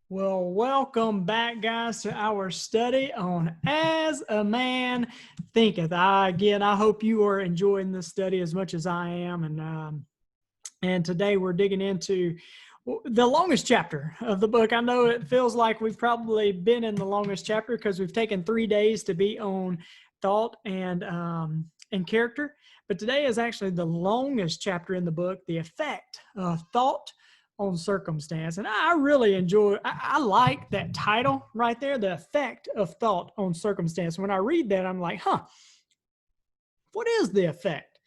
Well, welcome back, guys, to our study on As a Man Thinketh. I hope you are enjoying this study as much as I am. And today we're digging into the longest chapter of the book. I know it feels like we've probably been in the longest chapter because we've taken 3 days to be on thought and character. But today is actually the longest chapter in the book, the effect of thought on circumstance. And I really I like that title right there, the effect of thought on circumstance. When I read that, I'm like, what is the effect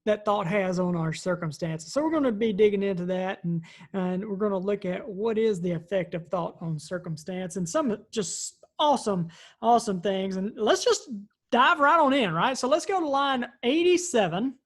that thought has on our circumstances? So we're going to be digging into that, and we're going to look at what is the effect of thought on circumstance and some just awesome things. And let's just dive right on in, right? So let's go to line 87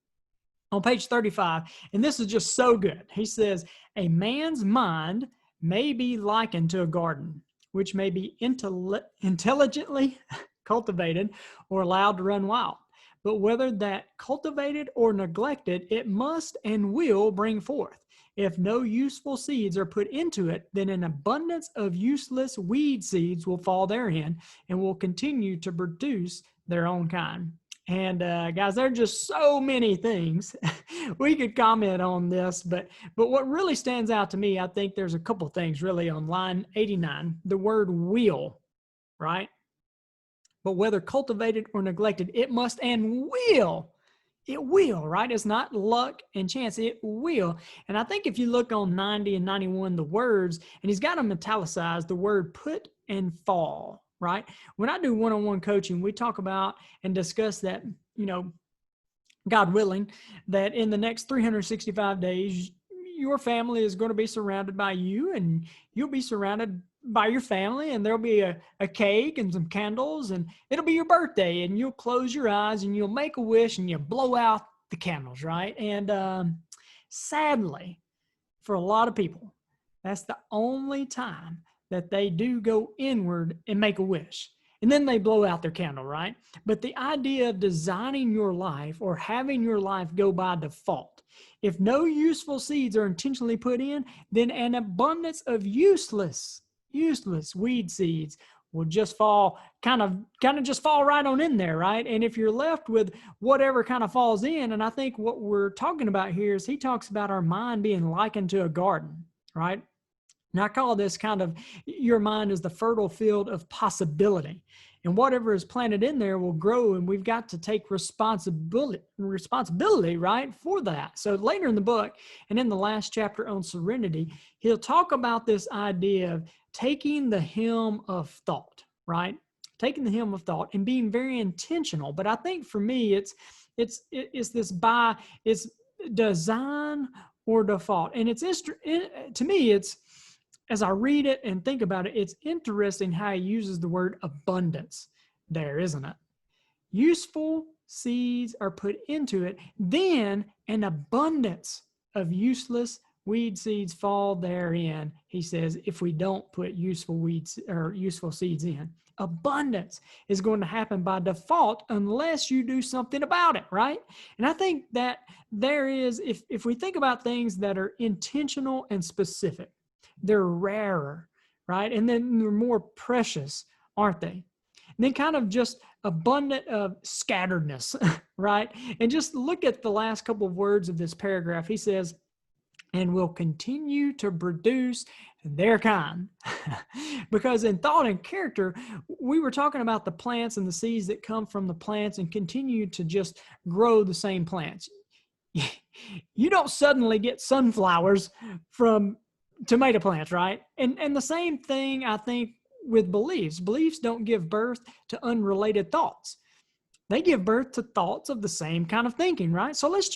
on page 35. And this is just so good. He says, a man's mind may be likened to a garden, which may be intelligently cultivated or allowed to run wild. But whether that cultivated or neglected, it must and will bring forth. If no useful seeds are put into it, then an abundance of useless weed seeds will fall therein and will continue to produce their own kind. And guys, there are just so many things we could comment on this, but what really stands out to me, I think there's a couple things really on line 89. The word will, right? But whether cultivated or neglected, it must and will. It will, right? It's not luck and chance. It will. And I think if you look on 90 and 91, the words, and he's got them italicized, the word put and fall, right? When I do one-on-one coaching, we talk about and discuss that, God willing, that in the next 365 days, your family is going to be surrounded by you, and you'll be surrounded by your family, and there'll be a cake and some candles, and it'll be your birthday, and you'll close your eyes and you'll make a wish and you blow out the candles, right? And sadly, for a lot of people, that's the only time that they do go inward and make a wish. And then they blow out their candle, right? But the idea of designing your life or having your life go by default, if no useful seeds are intentionally put in, then an abundance of useless weed seeds will just fall, kind of just fall right on in there, right? And if you're left with whatever kind of falls in, and I think what we're talking about here is he talks about our mind being likened to a garden, right? And I call this kind of, your mind is the fertile field of possibility. And whatever is planted in there will grow, and we've got to take responsibility, right, for that. So later in the book, and in the last chapter on serenity, he'll talk about this idea of taking the helm of thought, right? Taking the helm of thought and being very intentional. But I think for me, it's design or default. And to me, it's, as I read it and think about it, it's interesting how he uses the word abundance there, isn't it? Useful seeds are put into it, then an abundance of useless weed seeds fall therein, he says, if we don't put useful weeds or useful seeds in. Abundance is going to happen by default unless you do something about it, right? And I think that there is, if we think about things that are intentional and specific, they're rarer, right? And then they're more precious, aren't they? And then kind of just abundant of scatteredness, right? And just look at the last couple of words of this paragraph. He says, and will continue to produce their kind. Because in thought and character, we were talking about the plants and the seeds that come from the plants and continue to just grow the same plants. You don't suddenly get sunflowers from tomato plants, right? And the same thing, I think, with beliefs. Beliefs don't give birth to unrelated thoughts. They give birth to thoughts of the same kind of thinking, right? So let's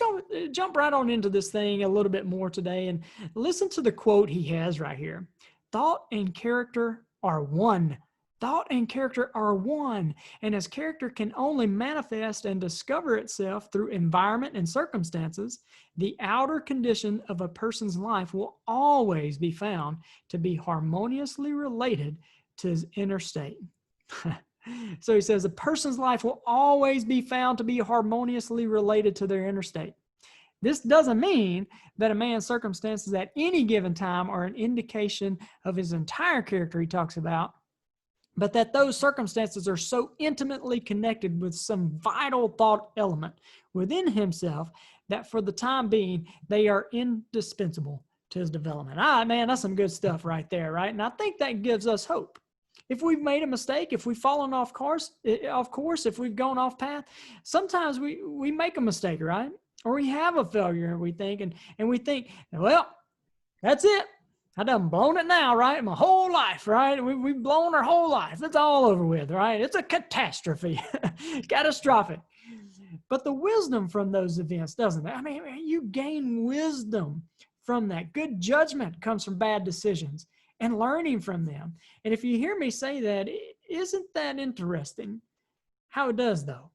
jump right on into this thing a little bit more today and listen to the quote he has right here. Thought and character are one. Thought and character are one. And as character can only manifest and discover itself through environment and circumstances, the outer condition of a person's life will always be found to be harmoniously related to his inner state. So he says a person's life will always be found to be harmoniously related to their inner state. This doesn't mean that a man's circumstances at any given time are an indication of his entire character he talks about, but that those circumstances are so intimately connected with some vital thought element within himself that for the time being, they are indispensable to his development. All right, man, that's some good stuff right there, right? And I think that gives us hope. If we've made a mistake, if we've fallen off course, if we've gone off path, sometimes we make a mistake, right? Or we have a failure, and we think, well, that's it. I done blown it now, right? My whole life, right? We've blown our whole life. It's all over with, right? It's a catastrophe, catastrophic. But the wisdom from those events, doesn't it? I mean, you gain wisdom from that. Good judgment comes from bad decisions and learning from them. And if you hear me say that, isn't that interesting? How it does, though,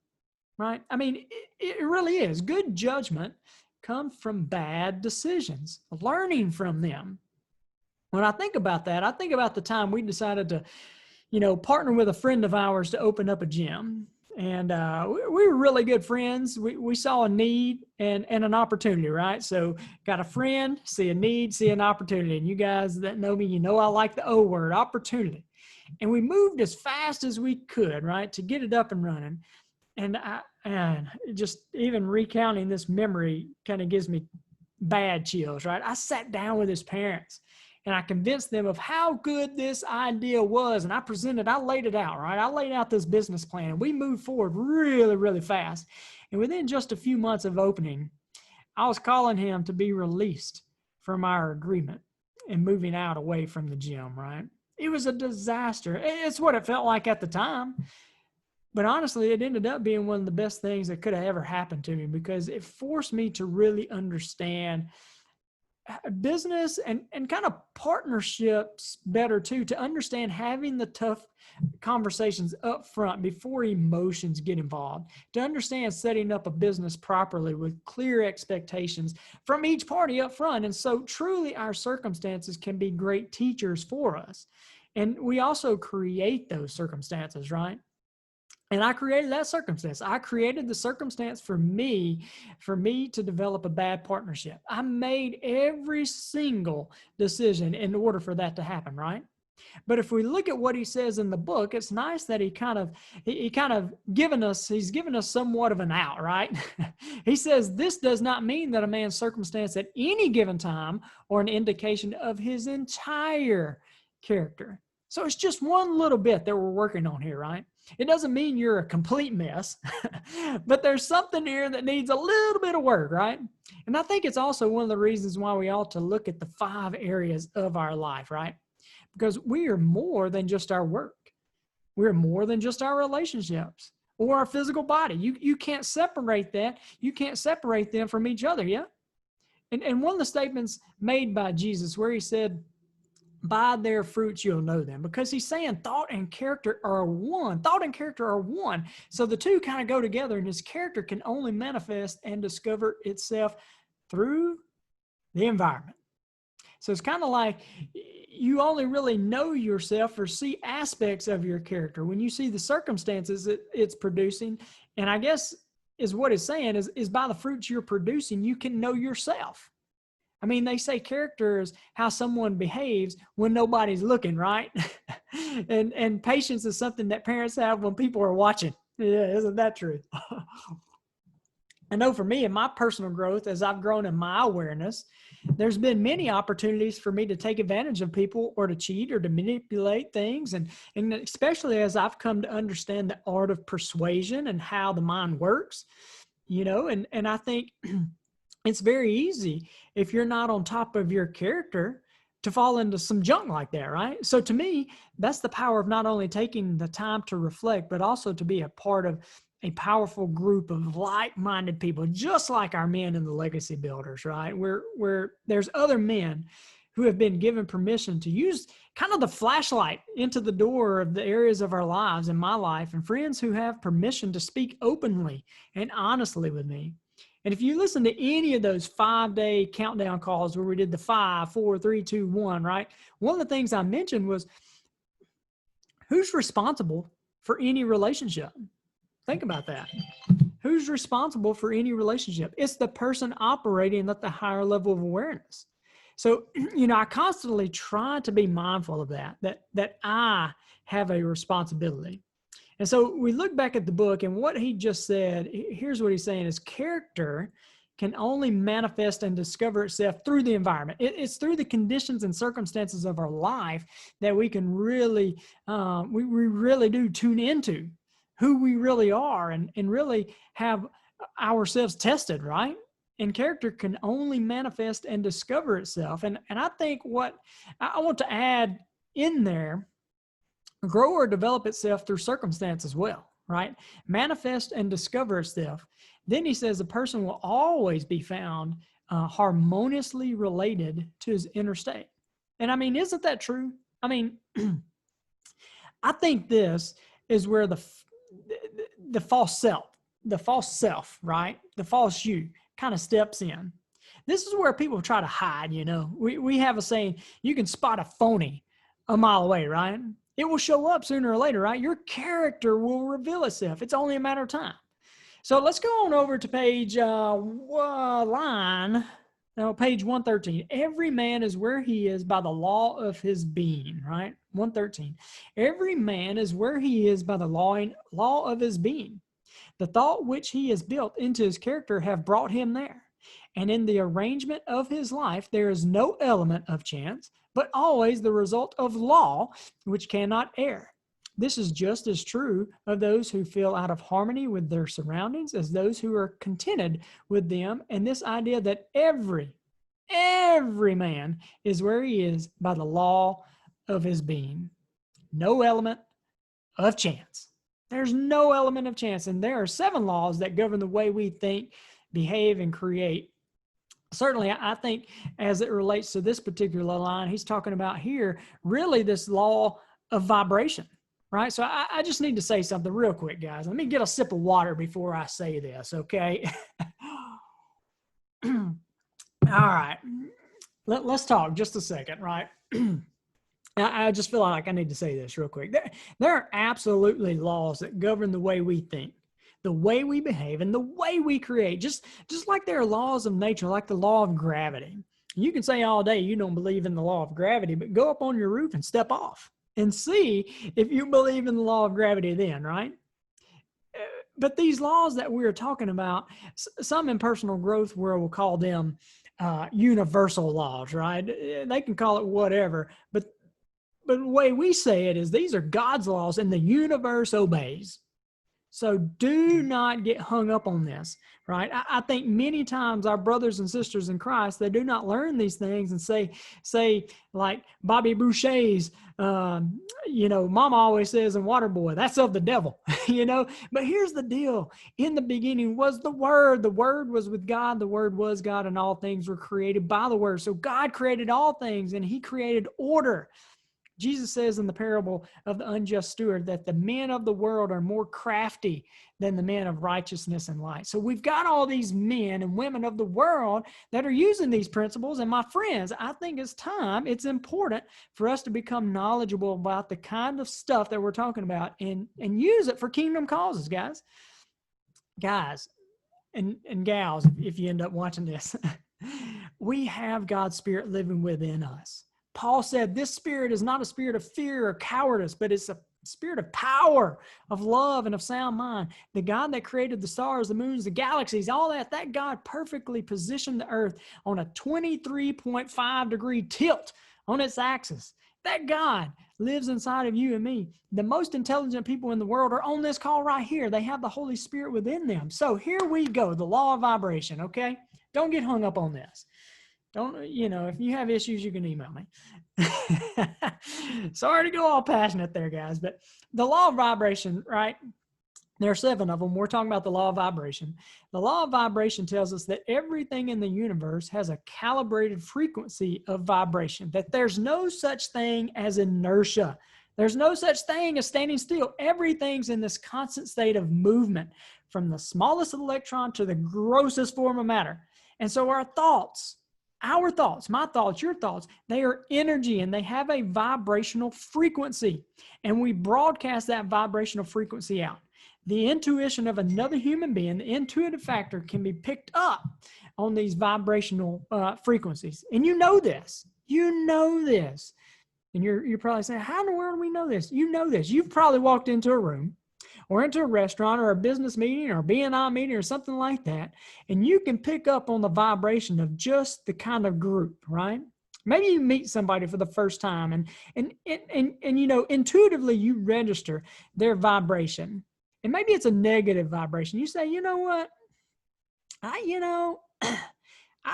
right? I mean, it really is. Good judgment comes from bad decisions, learning from them. When I think about that, I think about the time we decided to, partner with a friend of ours to open up a gym. And we were really good friends. We saw a need and an opportunity, right? So got a friend, see a need, see an opportunity. And you guys that know me, you know I like the O word, opportunity. And we moved as fast as we could, right, to get it up and running. And just even recounting this memory kind of gives me bad chills, right? I sat down with his parents and I convinced them of how good this idea was. And I laid it out, right? I laid out this business plan and we moved forward really, really fast. And within just a few months of opening, I was calling him to be released from our agreement and moving out away from the gym, right? It was a disaster. It's what it felt like at the time. But honestly, it ended up being one of the best things that could have ever happened to me because it forced me to really understand business and kind of partnerships better too, to understand having the tough conversations up front before emotions get involved, to understand setting up a business properly with clear expectations from each party up front. And so truly our circumstances can be great teachers for us. And we also create those circumstances, right? And I created that circumstance. I created the circumstance for me to develop a bad partnership. I made every single decision in order for that to happen, right? But if we look at what he says in the book, it's nice that he's given us somewhat of an out, right? He says, this does not mean that a man's circumstance at any given time or an indication of his entire character. So it's just one little bit that we're working on here, right? It doesn't mean you're a complete mess, but there's something here that needs a little bit of work, right? And I think it's also one of the reasons why we ought to look at the 5 areas of our life, right? Because we are more than just our work. We're more than just our relationships or our physical body. You can't separate that. You can't separate them from each other, yeah? And one of the statements made by Jesus where he said, by their fruits you'll know them, because he's saying thought and character are one. Thought and character are one. So the two kind of go together, and his character can only manifest and discover itself through the environment. So it's kind of like you only really know yourself or see aspects of your character when you see the circumstances it's producing. And I guess is what it's saying is by the fruits you're producing, you can know yourself. I mean, they say character is how someone behaves when nobody's looking, right? and patience is something that parents have when people are watching. Yeah, isn't that true? I know for me in my personal growth, as I've grown in my awareness, there's been many opportunities for me to take advantage of people or to cheat or to manipulate things. And especially as I've come to understand the art of persuasion and how the mind works, and I think it's very easy if you're not on top of your character to fall into some junk like that, right? So to me, that's the power of not only taking the time to reflect, but also to be a part of a powerful group of like-minded people, just like our men in the Legacy Builders, right? Where there's other men who have been given permission to use kind of the flashlight into the door of the areas of our lives, in my life, and friends who have permission to speak openly and honestly with me. And if you listen to any of those 5-day countdown calls where we did the 5, 4, 3, 2, 1, right? One of the things I mentioned was who's responsible for any relationship? Think about that. who's responsible for any relationship? It's the person operating at the higher level of awareness. So, I constantly try to be mindful of that I have a responsibility. And so we look back at the book, and what he just said, here's what he's saying is character can only manifest and discover itself through the environment. It's through the conditions and circumstances of our life that we can really, we really do tune into who we really are and really have ourselves tested, right? And character can only manifest and discover itself. And I think what I want to add in there, grow or develop itself through circumstance as well, right? Manifest and discover itself. Then he says a person will always be found harmoniously related to his inner state. And I mean, isn't that true? I mean, I think this is where the false self, right? The false you kind of steps in. This is where people try to hide, We have a saying, you can spot a phony a mile away, right? It will show up sooner or later, right? Your character will reveal itself. It's only a matter of time. So let's go on over to page page 113. Every man is where he is by the law of his being, right? 113. Every man is where he is by the law of his being. The thought which he has built into his character have brought him there. And in the arrangement of his life, there is no element of chance, but always the result of law, which cannot err. This is just as true of those who feel out of harmony with their surroundings as those who are contented with them. And this idea that every man is where he is by the law of his being. No element of chance. There's no element of chance. And there are 7 laws that govern the way we think, behave, and create. Certainly, I think as it relates to this particular line, he's talking about here, really this law of vibration, right? So I just need to say something real quick, guys. Let me get a sip of water before I say this, okay? All right. Let's talk just a second, right? I just feel like I need to say this real quick. There are absolutely laws that govern the way we think, the way we behave, and the way we create, just like there are laws of nature, like the law of gravity. You can say all day you don't believe in the law of gravity, but go up on your roof and step off and see if you believe in the law of gravity then, right? But these laws that we're talking about, some in personal growth world will call them universal laws, right? They can call it whatever, but the way we say it is these are God's laws and the universe obeys. So do not get hung up on this, right? I think many times our brothers and sisters in Christ, they do not learn these things and say like Bobby Boucher's, Mama always says in Waterboy, that's of the devil, But here's the deal. In the beginning was the Word. The Word was with God. The Word was God, and all things were created by the Word. So God created all things, and he created order. Jesus says in the parable of the unjust steward that the men of the world are more crafty than the men of righteousness and light. So we've got all these men and women of the world that are using these principles. And my friends, I think it's important for us to become knowledgeable about the kind of stuff that we're talking about and use it for kingdom causes, guys. Guys and gals, if you end up watching this, we have God's Spirit living within us. Paul said, this spirit is not a spirit of fear or cowardice, but it's a spirit of power, of love, and of sound mind. The God that created the stars, the moons, the galaxies, all that God perfectly positioned the earth on a 23.5 degree tilt on its axis. That God lives inside of you and me. The most intelligent people in the world are on this call right here. They have the Holy Spirit within them. So here we go, the law of vibration, okay? Don't get hung up on this. Don't, if you have issues, you can email me. Sorry to go all passionate there, guys, but the law of vibration, right? There are 7 of them. We're talking about the law of vibration. The law of vibration tells us that everything in the universe has a calibrated frequency of vibration, that there's no such thing as inertia. There's no such thing as standing still. Everything's in this constant state of movement, from the smallest electron to the grossest form of matter. And so our thoughts, my thoughts, your thoughts, they are energy and they have a vibrational frequency. And we broadcast that vibrational frequency out. The intuition of another human being, the intuitive factor, can be picked up on these vibrational frequencies. And you know this. You know this. And you're probably saying, how in the world do we know this? You know this. You've probably walked into a room or into a restaurant or a business meeting or a B&I meeting or something like that, and you can pick up on the vibration of just the kind of group, right? Maybe you meet somebody for the first time and you know, intuitively you register their vibration. And maybe it's a negative vibration. You say, you know what? I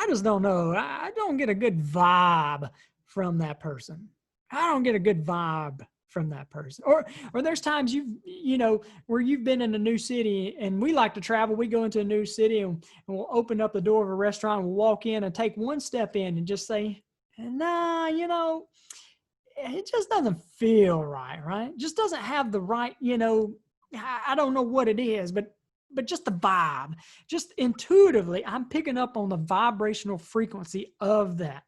just don't know. I don't get a good vibe from that person. I don't get a good vibe from that person. Or there's times you know, where you've been in a new city, and we like to travel. We go into a new city and we'll open up the door of a restaurant. We'll walk in and take one step in and just say, nah, you know, it just doesn't feel right, right? It just doesn't have the right, you know, I don't know what it is, but just the vibe, just intuitively, I'm picking up on the vibrational frequency of that.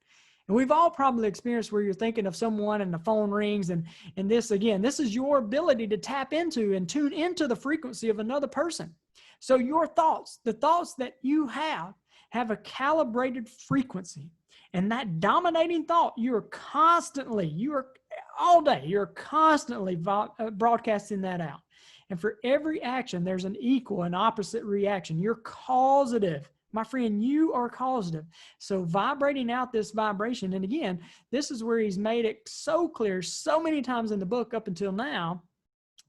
And we've all probably experienced where you're thinking of someone and the phone rings, and this, again, this is your ability to tap into and tune into the frequency of another person. So your thoughts, the thoughts that you have a calibrated frequency. And that dominating thought, you're all day, you're constantly broadcasting that out. And for every action, there's an equal and opposite reaction. You're causative. My friend, you are causative. So vibrating out this vibration, and again, this is where he's made it so clear so many times in the book up until now,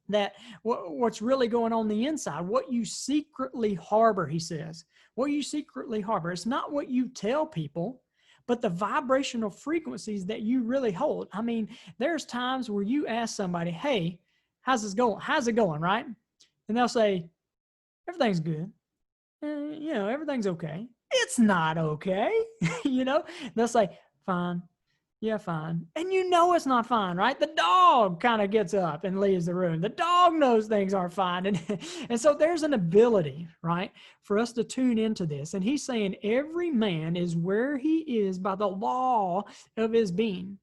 that what's really going on the inside, what you secretly harbor, he says, what you secretly harbor. It's not what you tell people, but the vibrational frequencies that you really hold. I mean, there's times where you ask somebody, hey, how's this going? How's it going, right? And they'll say, everything's good. You know, everything's okay. It's not okay. You know, they'll say, fine. Yeah, fine. And you know it's not fine, right? The dog kind of gets up and leaves the room. The dog knows things aren't fine. And so there's an ability, right, for us to tune into this. And he's saying every man is where he is by the law of his being.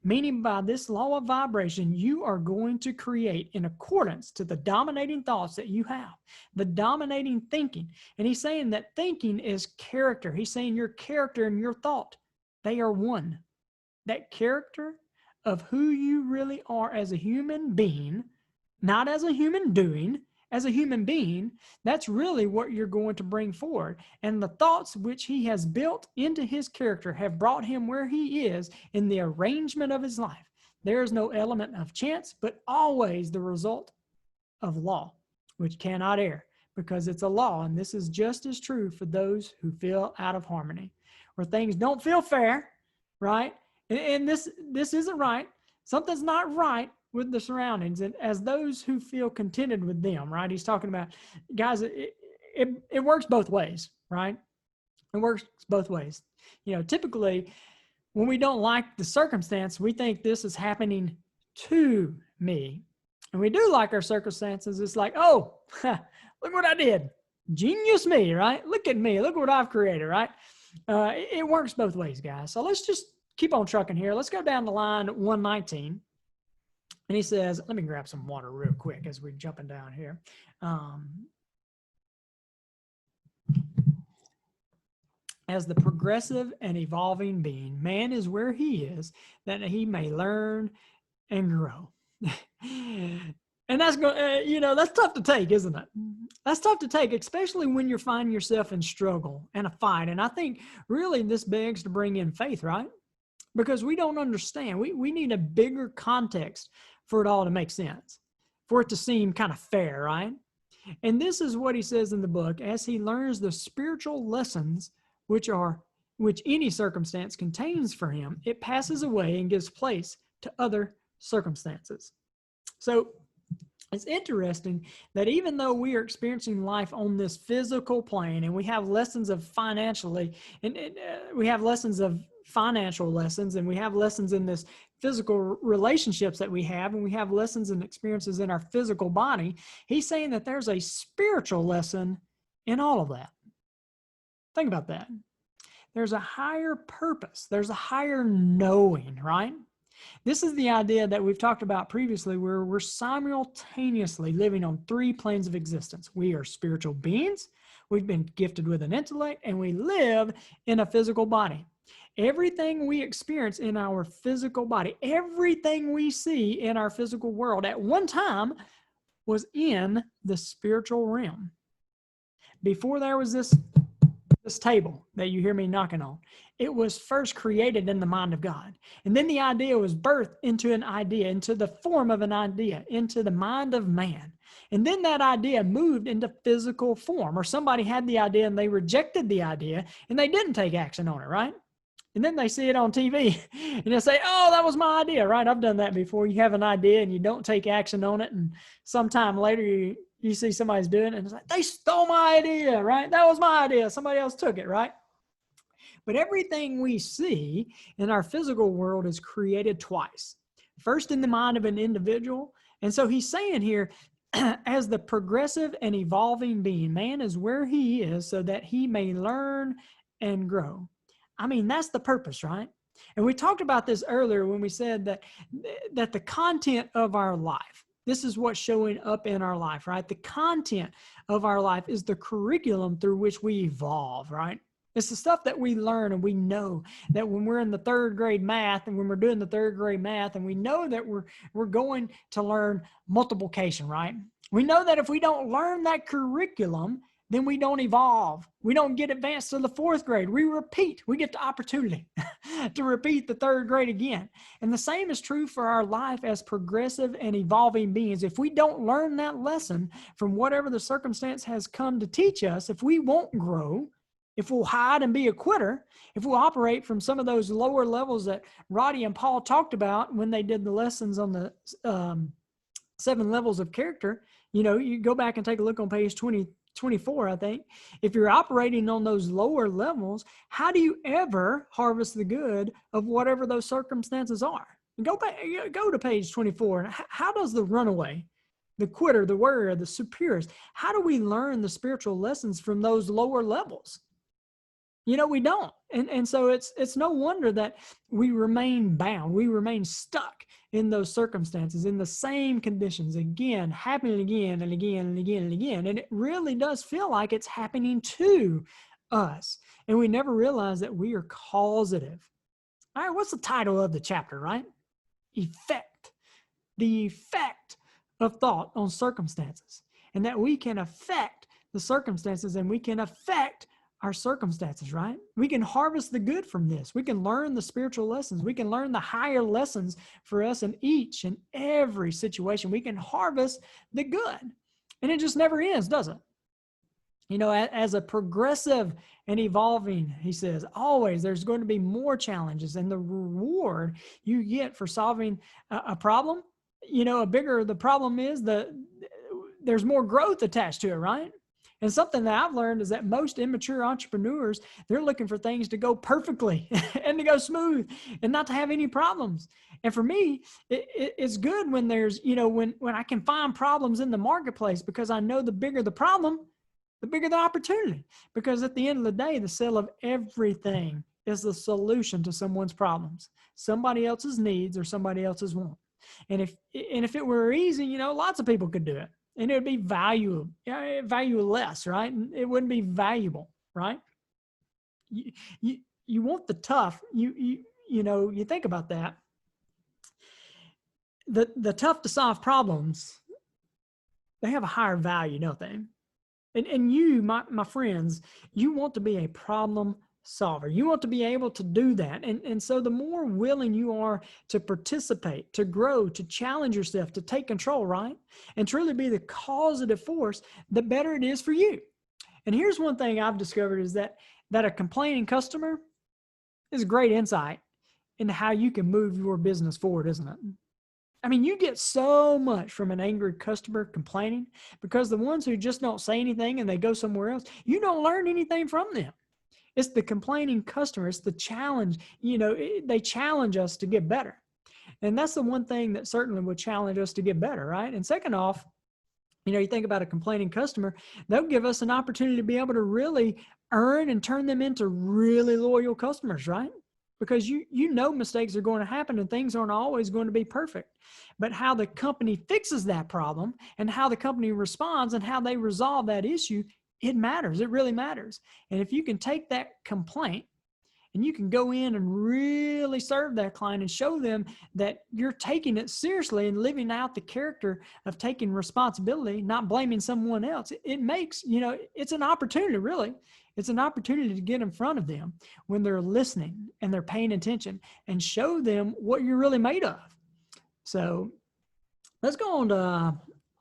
Meaning by this law of vibration, you are going to create in accordance to the dominating thoughts that you have, the dominating thinking. And he's saying that thinking is character. He's saying your character and your thought, they are one. That character of who you really are as a human being, not as a human doing, as a human being, that's really what you're going to bring forward. And the thoughts which he has built into his character have brought him where he is in the arrangement of his life. There is no element of chance, but always the result of law, which cannot err, because it's a law. And this is just as true for those who feel out of harmony, where things don't feel fair, right? And this isn't right. Something's not right with the surroundings. And as those who feel contented with them, right? He's talking about, guys, it works both ways, right? It works both ways. You know, typically when we don't like the circumstance, we think this is happening to me. And we do like our circumstances. It's like, oh, look what I did. Genius me, right? Look at me. Look what I've created, right? It works both ways, guys. So let's just keep on trucking here. Let's go down to line 119. And he says, let me grab some water real quick as we're jumping down here. As the progressive and evolving being, man is where he is, that he may learn and grow. And that's going, you know, that's tough to take, isn't it? That's tough to take, especially when you're finding yourself in struggle and a fight. And I think really this begs to bring in faith, right? Because we don't understand. We need a bigger context for it all to make sense, for it to seem kind of fair, right? And this is what he says in the book: as he learns the spiritual lessons which any circumstance contains for him, it passes away and gives place to other circumstances. So it's interesting that even though we are experiencing life on this physical plane, and we have lessons of we have lessons of financial lessons, and we have lessons in this physical relationships that we have, and we have lessons and experiences in our physical body, he's saying that there's a spiritual lesson in all of that. Think about that. There's a higher purpose. There's a higher knowing, right? This is the idea that we've talked about previously, where we're simultaneously living on three planes of existence. We are spiritual beings, we've been gifted with an intellect, and we live in a physical body. Everything we experience in our physical body, everything we see in our physical world at one time was in the spiritual realm. Before there was this table that you hear me knocking on, it was first created in the mind of God. And then the idea was birthed into an idea, into the form of an idea, into the mind of man. And then that idea moved into physical form, or somebody had the idea and they rejected the idea and they didn't take action on it, right? And then they see it on TV and they say, oh, that was my idea, right? I've done that before. You have an idea and you don't take action on it. And sometime later you see somebody's doing it and it's like, they stole my idea, right? That was my idea. Somebody else took it, right? But everything we see in our physical world is created twice. First in the mind of an individual. And so he's saying here, as the progressive and evolving being, man is where he is so that he may learn and grow. I mean, that's the purpose, right? And we talked about this earlier when we said that the content of our life, this is what's showing up in our life, right? The content of our life is the curriculum through which we evolve, right? It's the stuff that we learn, and we know that when we're in the third grade math and when we're doing the third grade math, and we know that we're going to learn multiplication, right? We know that if we don't learn that curriculum, then we don't evolve. We don't get advanced to the fourth grade. We repeat. We get the opportunity to repeat the third grade again. And the same is true for our life as progressive and evolving beings. If we don't learn that lesson from whatever the circumstance has come to teach us, if we won't grow, if we'll hide and be a quitter, if we'll operate from some of those lower levels that Roddy and Paul talked about when they did the lessons on the 7 levels of character, you know, you go back and take a look on page 24, I think. If you're operating on those lower levels, how do you ever harvest the good of whatever those circumstances are? And go to page 24. How does the runaway, the quitter, the warrior, the superiors, how do we learn the spiritual lessons from those lower levels? You know, we don't. And so it's no wonder that we remain bound. We remain stuck in those circumstances, in the same conditions, again, happening again and again and again and again. And it really does feel like it's happening to us. And we never realize that we are causative. All right, what's the title of the chapter, right? Effect. The effect of thought on circumstances. And that we can affect the circumstances, and we can affect our circumstances, right? We can harvest the good from this. We can learn the spiritual lessons. We can learn the higher lessons for us in each and every situation. We can harvest the good. And it just never ends, does it? You know, as a progressive and evolving, he says, always there's going to be more challenges, and the reward you get for solving a problem, you know, the problem is there's more growth attached to it, right? And something that I've learned is that most immature entrepreneurs, they're looking for things to go perfectly and to go smooth and not to have any problems. And for me, it's good when there's, you know, when I can find problems in the marketplace, because I know the bigger the problem, the bigger the opportunity. Because at the end of the day, the sale of everything is the solution to someone's problems, somebody else's needs or somebody else's want. And if it were easy, you know, lots of people could do it. And it would be valueless, right? It wouldn't be valuable, right? You want the tough. You know, you think about that. The tough to solve problems, they have a higher value, don't they? And you, my friends, you want to be a problem solver. You want to be able to do that. And so the more willing you are to participate, to grow, to challenge yourself, to take control, right? And truly be the causative force, the better it is for you. And here's one thing I've discovered is that a complaining customer is a great insight into how you can move your business forward, isn't it? I mean, you get so much from an angry customer complaining, because the ones who just don't say anything and they go somewhere else, you don't learn anything from them. It's the complaining customer. It's the challenge. You know, they challenge us to get better. And that's the one thing that certainly would challenge us to get better, right? And second off, you know, you think about a complaining customer, they'll give us an opportunity to be able to really earn and turn them into really loyal customers, right? because you know mistakes are going to happen and things aren't always going to be perfect. But how the company fixes that problem and how the company responds and how they resolve that issue, it matters. It really matters. And if you can take that complaint and you can go in and really serve that client and show them that you're taking it seriously and living out the character of taking responsibility, not blaming someone else, it makes, it's an opportunity, really. It's an opportunity to get in front of them when they're listening and they're paying attention and show them what you're really made of. So let's go on to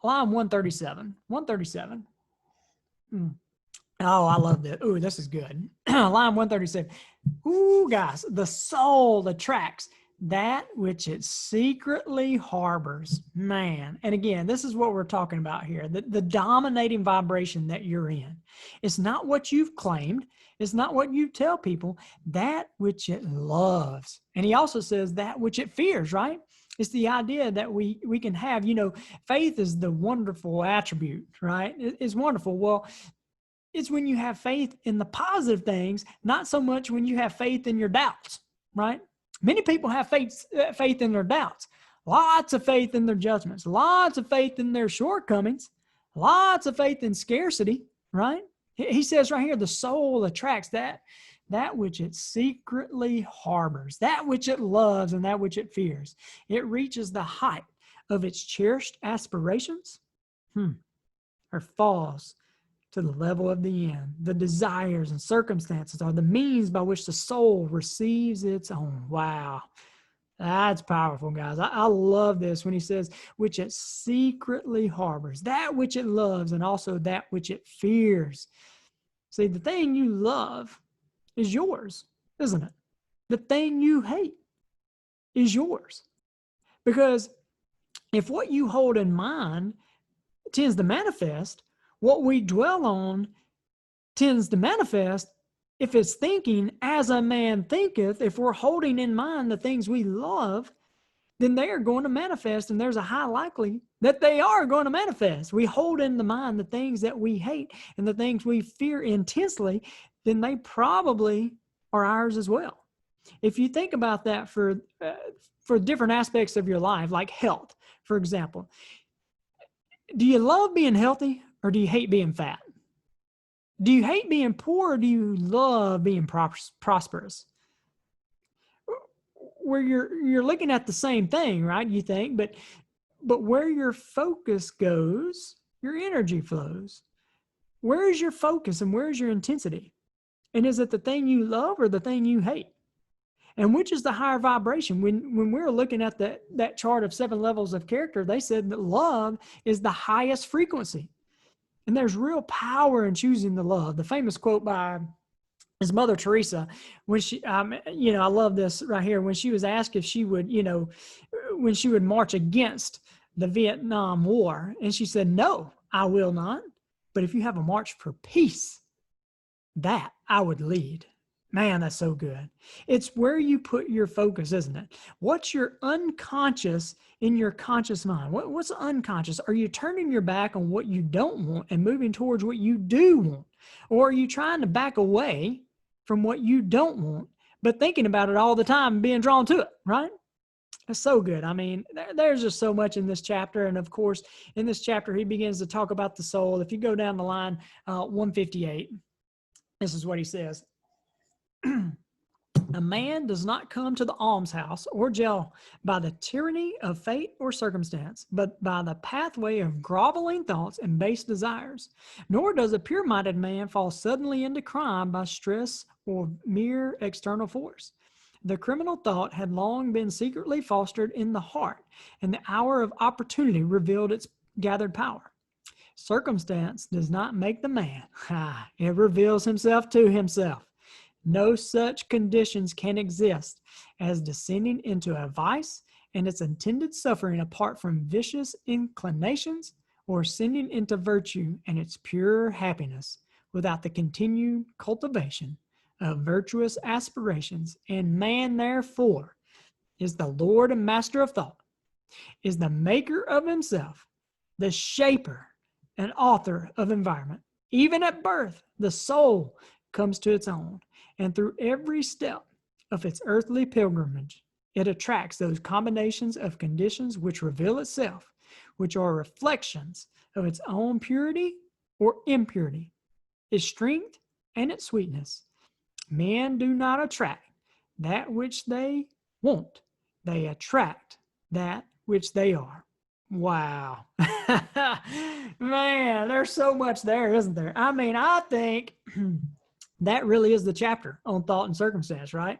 line 137. 137. Oh, I love this. Ooh, this is good. Line 137. Ooh, guys, the soul attracts that which it secretly harbors. Man. And again, this is what we're talking about here. The dominating vibration that you're in. It's not what you've claimed. It's not what you tell people. That which it loves. And he also says that which it fears, right? It's the idea that we can have, faith is the wonderful attribute, right? It's wonderful. Well, it's when you have faith in the positive things, not so much when you have faith in your doubts, right? Many people have faith in their doubts, lots of faith in their judgments, lots of faith in their shortcomings, lots of faith in scarcity, right? He says right here, the soul attracts that which it secretly harbors, that which it loves and that which it fears. It reaches the height of its cherished aspirations, or falls to the level of the end. The desires and circumstances are the means by which the soul receives its own. Wow. That's powerful, guys. I love this when he says, which it secretly harbors, that which it loves, and also that which it fears. See, the thing you love is yours, isn't it? The thing you hate is yours. Because if what you hold in mind tends to manifest, what we dwell on tends to manifest. If it's thinking as a man thinketh, if we're holding in mind the things we love, then they are going to manifest, and there's a high likelihood that they are going to manifest. We hold in the mind the things that we hate and the things we fear intensely, then they probably are ours as well. If you think about that for different aspects of your life, like health, for example, do you love being healthy? Or do you hate being fat? Do you hate being poor, or do you love being prosperous? Where you're looking at the same thing, right? You think, but where your focus goes, your energy flows. Where is your focus and where is your intensity? And is it the thing you love or the thing you hate? And which is the higher vibration? When we're looking at that chart of 7 levels of character, they said that love is the highest frequency. And there's real power in choosing the love. The famous quote by his Mother Teresa, when she, I love this right here, when she was asked if she would, when she would march against the Vietnam War, and she said, "No, I will not. But if you have a march for peace, that I would lead." Man, that's so good. It's where you put your focus, isn't it? What's your unconscious in your conscious mind? What's unconscious? Are you turning your back on what you don't want and moving towards what you do want? Or are you trying to back away from what you don't want, but thinking about it all the time and being drawn to it, right? That's so good. I mean, there's just so much in this chapter. And of course, in this chapter, he begins to talk about the soul. If you go down the line, 158, this is what he says. A man does not come to the almshouse or jail by the tyranny of fate or circumstance, but by the pathway of groveling thoughts and base desires. Nor does a pure-minded man fall suddenly into crime by stress or mere external force. The criminal thought had long been secretly fostered in the heart, and the hour of opportunity revealed its gathered power. Circumstance does not make the man. It reveals himself to himself. No such conditions can exist as descending into a vice and its intended suffering apart from vicious inclinations, or ascending into virtue and its pure happiness without the continued cultivation of virtuous aspirations. And man, therefore, is the Lord and master of thought, is the maker of himself, the shaper and author of environment. Even at birth, the soul comes to its own. And through every step of its earthly pilgrimage, it attracts those combinations of conditions which reveal itself, which are reflections of its own purity or impurity, its strength and its sweetness. Men do not attract that which they want. They attract that which they are. Wow. Man, there's so much there, isn't there? I mean, I think that really is the chapter on thought and circumstance, right?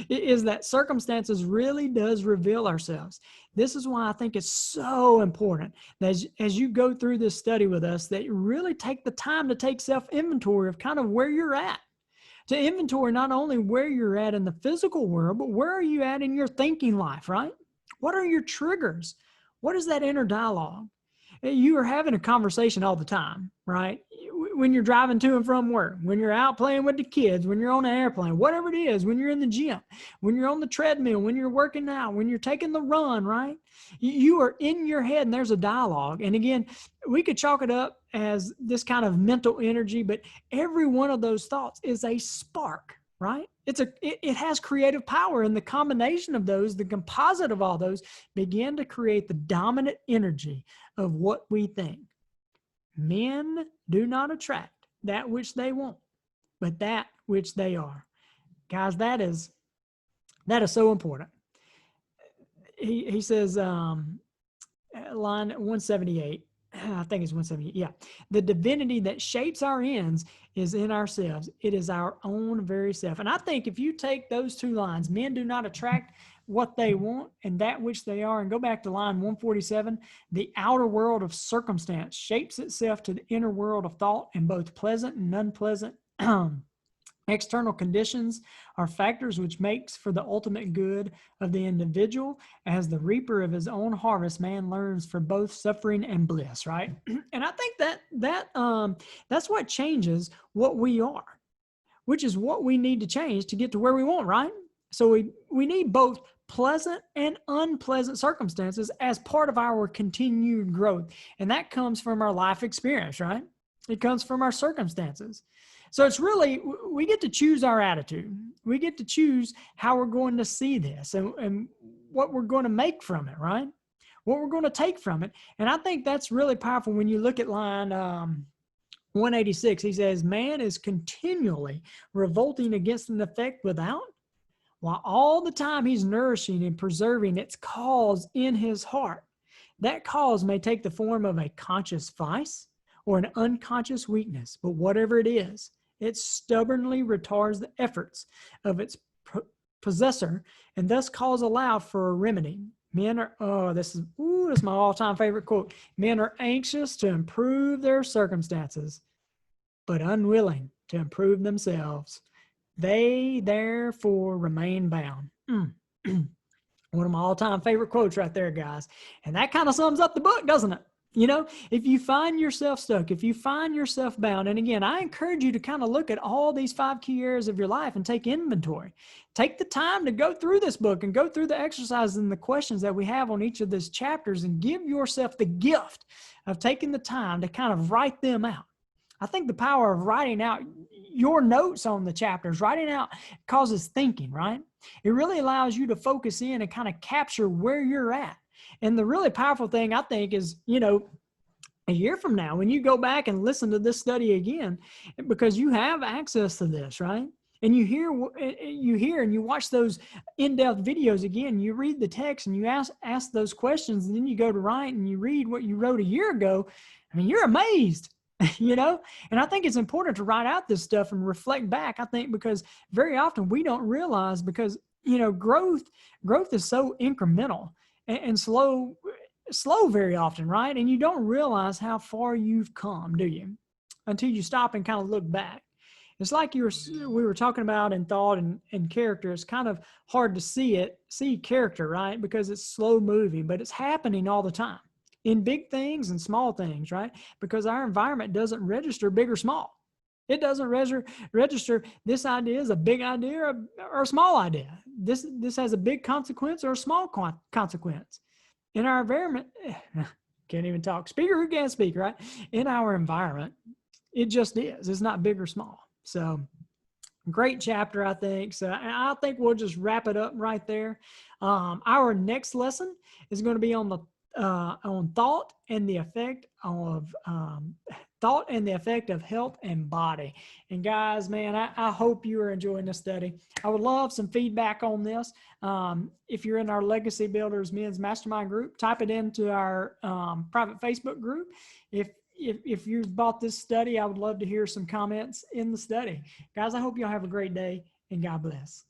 It is that circumstances really does reveal ourselves. This is why I think it's so important that as you go through this study with us, that you really take the time to take self-inventory of kind of where you're at. To inventory not only where you're at in the physical world, but where are you at in your thinking life, right? What are your triggers? What is that inner dialogue? You are having a conversation all the time, right? When you're driving to and from work, when you're out playing with the kids, when you're on an airplane, whatever it is, when you're in the gym, when you're on the treadmill, when you're working out, when you're taking the run, right? You are in your head and there's a dialogue. And again, we could chalk it up as this kind of mental energy, but every one of those thoughts is a spark, right? It has creative power, and the combination of those, the composite of all those, begin to create the dominant energy of what we think. Men do not attract that which they want, but that which they are. Guys, that is so important. He says, line 178, I think it's 178. Yeah. The divinity that shapes our ends is in ourselves. It is our own very self. And I think if you take those two lines, men do not attract what they want and that which they are, and go back to line 147, the outer world of circumstance shapes itself to the inner world of thought, and both pleasant and unpleasant external conditions are factors which makes for the ultimate good of the individual. As the reaper of his own harvest, man learns for both suffering and bliss, right? And I think that's what changes what we are, which is what we need to change to get to where we want, right? So we need both pleasant and unpleasant circumstances as part of our continued growth. And that comes from our life experience, right? It comes from our circumstances. So it's really, we get to choose our attitude. We get to choose how we're going to see this and what we're going to make from it, right? What we're going to take from it. And I think that's really powerful when you look at line 186. He says, man is continually revolting against an effect without, while all the time he's nourishing and preserving its cause in his heart. That cause may take the form of a conscious vice or an unconscious weakness, but whatever it is, it stubbornly retards the efforts of its possessor and thus calls aloud for a remedy. Men are, this is my all-time favorite quote. Men are anxious to improve their circumstances, but unwilling to improve themselves. They therefore remain bound. One of my all-time favorite quotes right there, guys. And that kind of sums up the book, doesn't it? You know, if you find yourself stuck, if you find yourself bound, and again, I encourage you to kind of look at all these 5 key areas of your life and take inventory. Take the time to go through this book and go through the exercises and the questions that we have on each of these chapters, and give yourself the gift of taking the time to kind of write them out. I think the power of writing out your notes on the chapters, writing out causes thinking, right? It really allows you to focus in and kind of capture where you're at. And the really powerful thing, I think, is, you know, a year from now, when you go back and listen to this study again, because you have access to this, right? And you hear and you watch those in-depth videos again, you read the text and you ask those questions, and then you go to write and you read what you wrote a year ago. I mean, you're amazed. You know, and I think it's important to write out this stuff and reflect back. I think because very often we don't realize, because, you know, growth is so incremental and slow very often, right? And you don't realize how far you've come, do you? Until you stop and kind of look back. It's like we were talking about in thought and character. It's kind of hard to see character, right? Because it's slow moving, but it's happening all the time. In big things and small things, right? Because our environment doesn't register big or small. It doesn't register this idea is a big idea or a small idea. This has a big consequence or a small consequence. In our environment, can't even talk. Speaker who can't speak, right? In our environment, it just is. It's not big or small. So Great chapter, I think. So I think we'll just wrap it up right there. Our next lesson is going to be on the on thought and the effect of health and body. And guys, man, I hope you are enjoying this study. I would love some feedback on this. If you're in our Legacy Builders Men's Mastermind group, type it into our private Facebook group. If you've bought this study, I would love to hear some comments in the study. Guys, I hope y'all have a great day, and God bless.